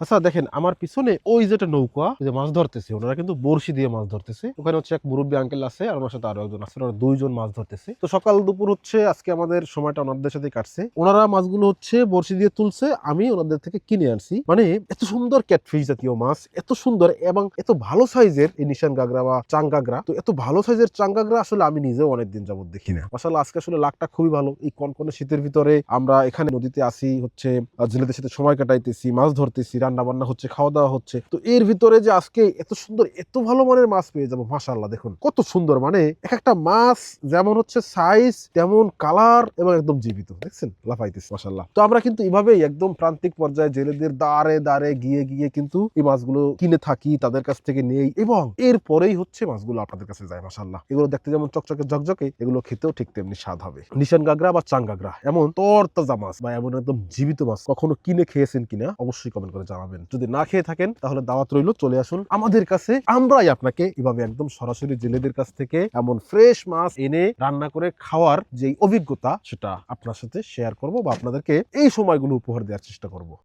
আচ্ছা দেখেন আমার পিছনে ওই যেটা নৌকা যে মাছ ধরতেছে ওনারা কিন্তু বড়শি দিয়ে মাছ ধরতেছে। ওখানে হচ্ছে এক মুরব্বী আঙ্কেল আছে আর ওনার সাথে আরো একজন আছে, ওরা দুইজন মাছ ধরতেছে। তো সকাল দুপুর হচ্ছে আজকে আমাদের সময়টা ওনাদের সাথে কাটছে। ওনারা মাছগুলো হচ্ছে বড়শি দিয়ে তুলছে, আমি ওনাদের থেকে কিনে আনছি। মানে এত সুন্দর ক্যাটফিশ জাতীয় মাছ, এত সুন্দর এবং এত ভালো সাইজের এই নিশান গাগরা বা চাঙ্গাগরা। তো এত ভালো সাইজের চাঙ্গাগরা আসলে আমি নিজেও অনেকদিন যাবত দেখি না। মাশাআল্লাহ আজকে আসলে লাকটা খুবই ভালো। এই কনকনে শীতের ভিতরে আমরা এখানে নদীতে আসি, হচ্ছে জেলেদের সাথে সময় কাটাইতেছি, মাছ ধরতেছি, রান্না বান্না হচ্ছে, খাওয়া দাওয়া হচ্ছে। তো এর ভিতরে যে আজকে এত সুন্দর এত ভালো মানের মাছ পেয়ে যাবো, মাশাআল্লাহ দেখুন কত সুন্দর। মানে এক একটা মাছ যেমন হচ্ছে সাইজ তেমন কালার এবং একদম জীবিত, দেখছেন লাফাইতেছে মাশাআল্লাহ। তো আমরা কিন্তু এভাবেই একদম প্রান্তিক পর্যায়ে জেলেদের দাঁড়ে দাঁড়ে গিয়ে গিয়ে কিন্তু এই মাছগুলো কিনে থাকি, তাদের কাছ থেকে নেই এবং এরপরেই হচ্ছে মাছগুলো আপনাদের কাছে যায়। মাশাআল্লাহ এগুলো দেখতে যেমন চকচকে ঝকঝকে, এগুলো খেতেও ঠিক তেমনি স্বাদ হবে। নিশান গাগরা বা চাঙ্গাগরা এমন তরতাজা মাছ বা এমন একদম জীবিত মাছ কখনো কিনে খেয়েছেন কিনা অবশ্যই কমেন্ট করে জানাবেন। যদি না খেয়ে থাকেন তাহলে দাওয়াত রইল, চলে আসুন আমাদের কাছে। আমরাই আপনাকে এভাবে একদম সরাসরি জেলেদের কাছ থেকে এমন ফ্রেশ মাছ এনে রান্না করে খাওয়ার যে অভিজ্ঞতা সেটা আপনার সাথে শেয়ার করব বা আপনাদেরকে এই সময়গুলো উপহার দেওয়ার চেষ্টা করব।